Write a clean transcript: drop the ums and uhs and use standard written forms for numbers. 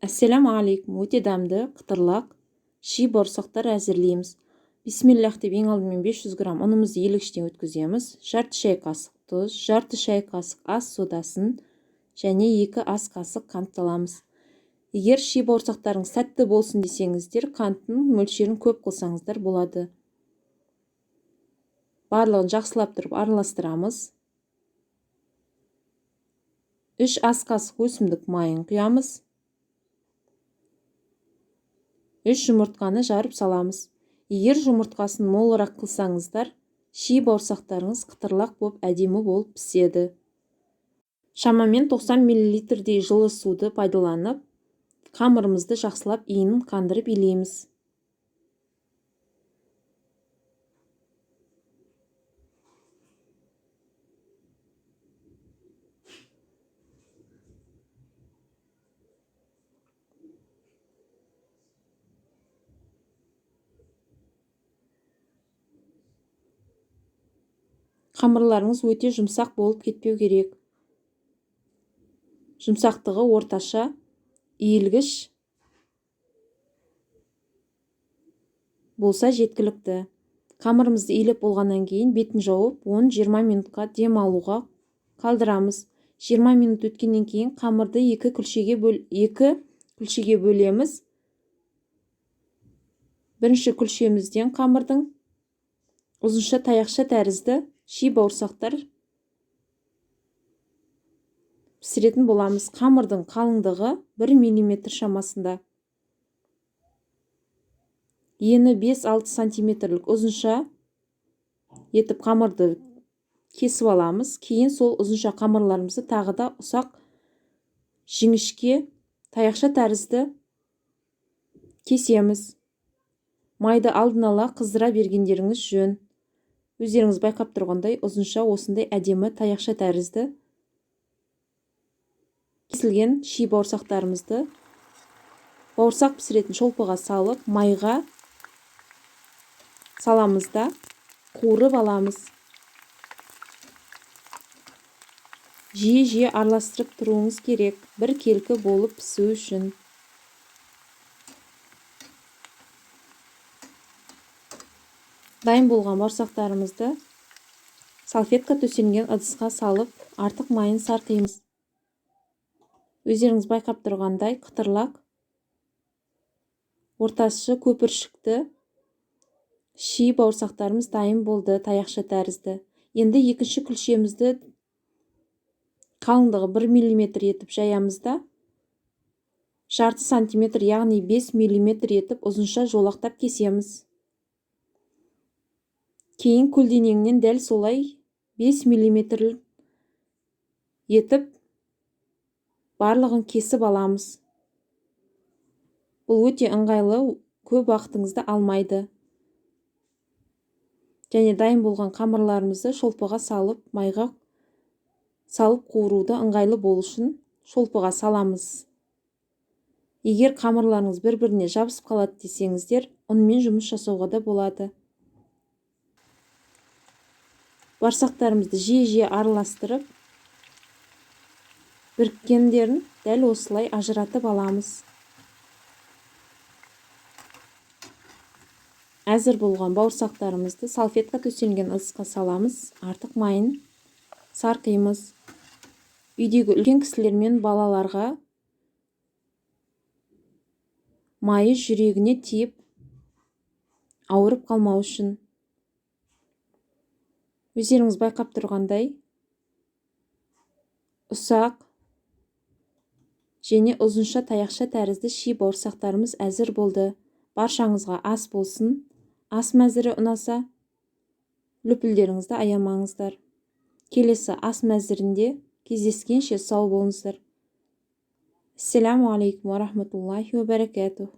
Assalamu алейкум. Өте дәмді, қытырлақ, ши бауырсақтар әзірлейміз. Бисмиллах деп ең алдымен 500 грамм ұнымызды елгіштен өткіземіз. Жарты шай қасық тұз, жарты шай қасық ас содасын және 2 ас қасық қант аламыз. Егер ши бауырсақтарыңыз сәтті болсын десеңіздер, қанттың мөлшерін көп қылсаңыздар болады. Барлығын жақсылап тұрып араластырамыз. 3 ас қасық өсімдік майын құямыз. 3 жұмыртқаны жарып саламыз. Егер жұмыртқасын молырақ қылсаңыздар, ши бауырсақтарыңыз қытырлақ болып әдемі болып піседі. Шамамен 90 мл-дей жылы суды пайдаланып, қамырымызды жақсылап иінін қандырып илейміз. Қамырларыңыз өте жұмсақ болып кетпеу керек. Жұмсақтығы орташа, иілгіш болса жеткілікті. Қамырымызды иіліп болғаннан кейін бетін жауып, 10-20 минутқа дем алуға қалдырамыз. 20 минут өткеннен кейін қамырды 2 күлшеге бөлеміз. Бірінші күлшемізден қамырдың ұзынша таяқша тәрізді ши бауырсақтар пісіретін боламыз. Қамырдың қалыңдығы 1 мм шамасында. Ені 5-6 сантиметрлік ұзынша етіп қамырды кесіп аламыз. Кейін сол ұзынша қамырларымызды тағы да ұсақ жіңішке таяқша тәрізді кесеміз. Майды алдын ала қыздыра бергендеріңіз жөн. Өздеріңіз байқап тұрғандай ұзынша осындай әдемі таяқша тәрізді кесілген ши бауырсақтарымызды бауырсақ пісіретін шолпыға салып, майға саламыз да қуырып аламыз. Жиі араластырып тұруыңыз керек, бір келкі болып пісу үшін. Дайын болған бауырсақтарымызды салфетка төселген ыдысқа салып, артық майын сарқимыз. Өздеріңіз байқап тұрғандай қытырлақ, ортасы көпіршікті ши бауырсақтарымыз дайын болды, таяқша тәрізді. Енді екінші күлшемізді қалыңдығы 1 мм етіп жаямыз да, жарты сантиметр, яғни 5 мм етіп ұзынша жолақтап кесеміз. Кейін көлденеңінен дәл солай 5 мм етіп барлығын кесіп аламыз. Бұл өте ыңғайлы, көп уақытыңызды алмайды. Және дайын болған қамырларымызды шолпыға салып, майға салып қуыруды ыңғайлы болу үшін шолпыға саламыз. Егер қамырларыңыз бір-біріне жабысып қалады десеңіздер, ұнмен жұмыс жасауға да болады. Бауырсақтарымызды жиі араластырып, біріккендерін дәл осылай ажыратып аламыз. Әзір болған бауырсақтарымызды салфетка төселген ыдысқа саламыз, артық майын сарқимыз. Үйдегі үлкен кісілер мен балаларға майы жүрегіне тиіп, ауырып қалмау үшін. Өздеріңіз байқап тұрғандай ұсақ және ұзынша таяқша тәрізді ши бауырсақтарымыз әзір болды. Баршаңызға ас болсын. Ас мәзірі ұнаса, лүпілдеріңізді аямаңыздар. Келесі ас мәзірінде кездескенше сау болыңыздар. Ассаламу алейкум ва рахматуллахи ва баракатух.